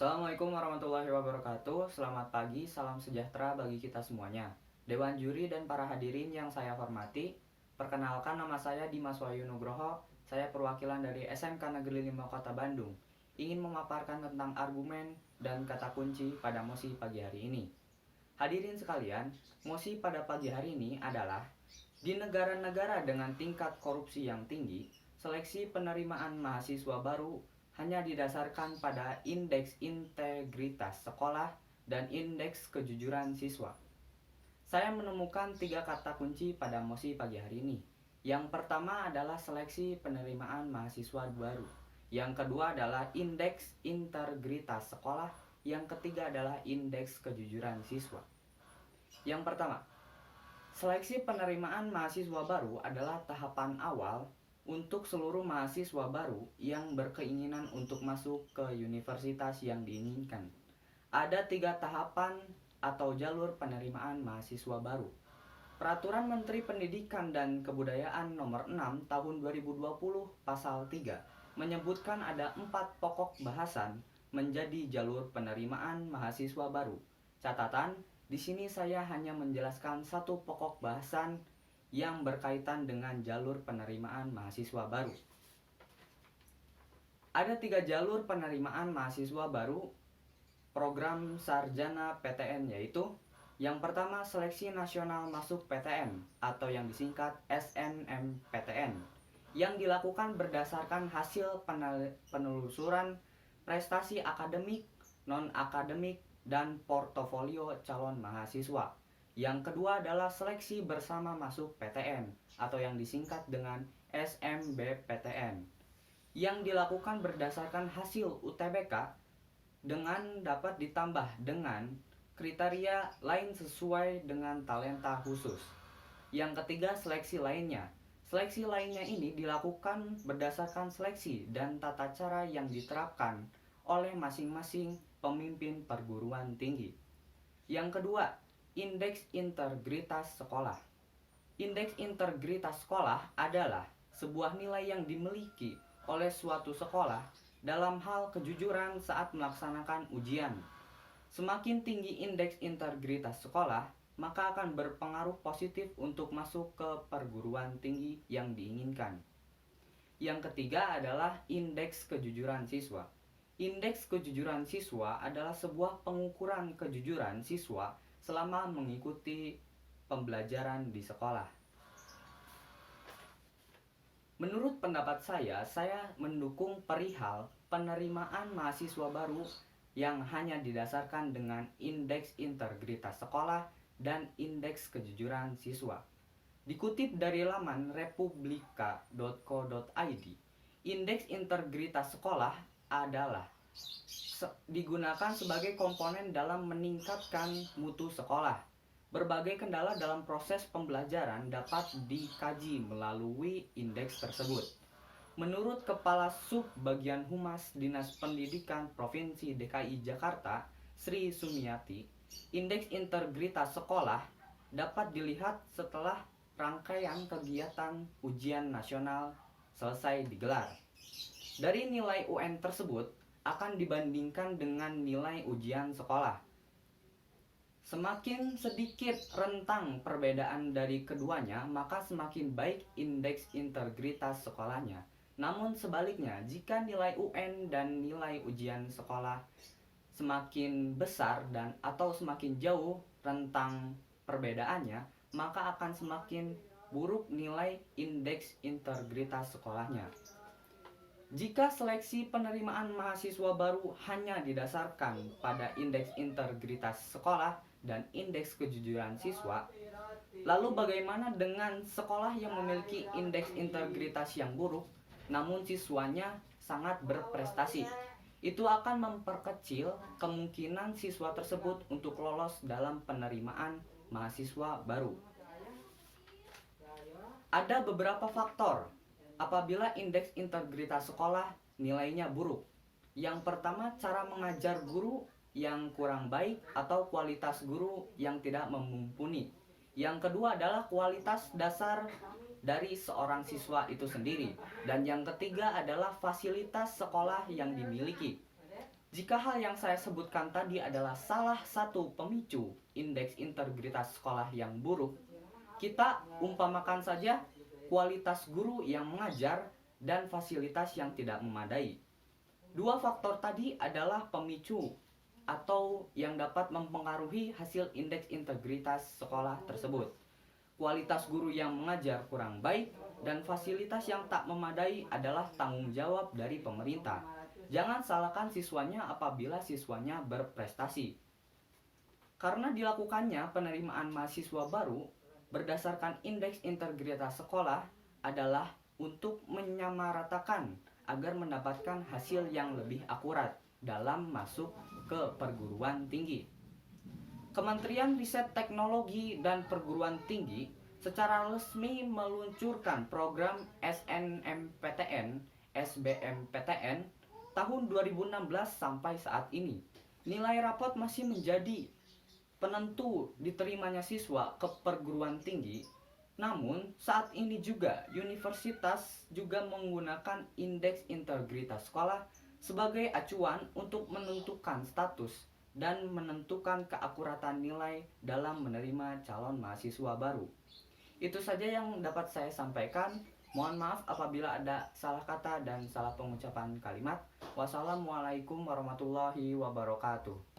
Assalamualaikum warahmatullahi wabarakatuh. Selamat pagi, salam sejahtera bagi kita semuanya. Dewan juri dan para hadirin yang saya hormati, perkenalkan nama saya Dimas Wahyu Nugroho. Saya perwakilan dari SMK Negeri 5 Kota Bandung. Ingin memaparkan tentang argumen dan kata kunci pada mosi pagi hari ini. Hadirin sekalian, mosi pada pagi hari ini adalah di negara-negara dengan tingkat korupsi yang tinggi, seleksi penerimaan mahasiswa baru hanya didasarkan pada indeks integritas sekolah dan indeks kejujuran siswa. Saya menemukan 3 kata kunci pada mosi pagi hari ini. Yang pertama adalah seleksi penerimaan mahasiswa baru. Yang kedua adalah indeks integritas sekolah. Yang ketiga adalah indeks kejujuran siswa. Yang pertama, seleksi penerimaan mahasiswa baru adalah tahapan awal untuk seluruh mahasiswa baru yang berkeinginan untuk masuk ke universitas yang diinginkan. Ada 3 tahapan atau jalur penerimaan mahasiswa baru. Peraturan Menteri Pendidikan dan Kebudayaan Nomor 6 Tahun 2020 Pasal 3 menyebutkan ada 4 pokok bahasan menjadi jalur penerimaan mahasiswa baru. Catatan, di sini saya hanya menjelaskan 1 pokok bahasan yang berkaitan dengan jalur penerimaan mahasiswa baru. Ada 3 jalur penerimaan mahasiswa baru program sarjana PTN, yaitu yang pertama seleksi nasional masuk PTN atau yang disingkat SNMPTN, yang dilakukan berdasarkan hasil penelusuran prestasi akademik, non-akademik, dan portofolio calon mahasiswa. Yang kedua adalah seleksi bersama masuk PTN atau yang disingkat dengan SMBPTN, yang dilakukan berdasarkan hasil UTBK dengan dapat ditambah dengan kriteria lain sesuai dengan talenta khusus. Yang ketiga, seleksi lainnya. Seleksi lainnya ini dilakukan berdasarkan seleksi dan tata cara yang diterapkan oleh masing-masing pemimpin perguruan tinggi. Yang kedua, indeks integritas sekolah. Indeks integritas sekolah adalah sebuah nilai yang dimiliki oleh suatu sekolah dalam hal kejujuran saat melaksanakan ujian. Semakin tinggi indeks integritas sekolah, maka akan berpengaruh positif untuk masuk ke perguruan tinggi yang diinginkan. Yang ketiga adalah indeks kejujuran siswa. Indeks kejujuran siswa adalah sebuah pengukuran kejujuran siswa selama mengikuti pembelajaran di sekolah. Menurut pendapat saya mendukung perihal penerimaan mahasiswa baru yang hanya didasarkan dengan indeks integritas sekolah dan indeks kejujuran siswa. Dikutip dari laman republika.co.id, indeks integritas sekolah adalah digunakan sebagai komponen dalam meningkatkan mutu sekolah. Berbagai kendala dalam proses pembelajaran dapat dikaji melalui indeks tersebut. Menurut Kepala Sub Bagian Humas Dinas Pendidikan Provinsi DKI Jakarta, Sri Sumiati, indeks integritas sekolah dapat dilihat setelah rangkaian kegiatan ujian nasional selesai digelar. Dari nilai UN tersebut akan dibandingkan dengan nilai ujian sekolah. Semakin sedikit rentang perbedaan dari keduanya, maka semakin baik indeks integritas sekolahnya. Namun sebaliknya, jika nilai UN dan nilai ujian sekolah semakin besar dan atau semakin jauh rentang perbedaannya, maka akan semakin buruk nilai indeks integritas sekolahnya. Jika seleksi penerimaan mahasiswa baru hanya didasarkan pada indeks integritas sekolah dan indeks kejujuran siswa, lalu bagaimana dengan sekolah yang memiliki indeks integritas yang buruk, namun siswanya sangat berprestasi? Itu akan memperkecil kemungkinan siswa tersebut untuk lolos dalam penerimaan mahasiswa baru. Ada beberapa faktor apabila indeks integritas sekolah nilainya buruk. Yang pertama, cara mengajar guru yang kurang baik atau kualitas guru yang tidak mumpuni. Yang kedua adalah kualitas dasar dari seorang siswa itu sendiri. Dan yang ketiga adalah fasilitas sekolah yang dimiliki. Jika hal yang saya sebutkan tadi adalah salah satu pemicu indeks integritas sekolah yang buruk, kita umpamakan saja kualitas guru yang mengajar dan fasilitas yang tidak memadai. Dua faktor tadi adalah pemicu atau yang dapat mempengaruhi hasil indeks integritas sekolah tersebut. Kualitas guru yang mengajar kurang baik dan fasilitas yang tak memadai adalah tanggung jawab dari pemerintah. Jangan salahkan siswanya apabila siswanya berprestasi. Karena dilakukannya penerimaan mahasiswa baru berdasarkan indeks integritas sekolah adalah untuk menyamaratakan agar mendapatkan hasil yang lebih akurat dalam masuk ke perguruan tinggi. Kementerian Riset Teknologi dan Perguruan Tinggi secara resmi meluncurkan program SNMPTN, SBMPTN tahun 2016 sampai saat ini. Nilai rapot masih menjadi penentu diterimanya siswa ke perguruan tinggi. Namun, saat ini juga universitas juga menggunakan indeks integritas sekolah sebagai acuan untuk menentukan status dan menentukan keakuratan nilai dalam menerima calon mahasiswa baru. Itu saja yang dapat saya sampaikan. Mohon maaf apabila ada salah kata dan salah pengucapan kalimat. Wassalamualaikum warahmatullahi wabarakatuh.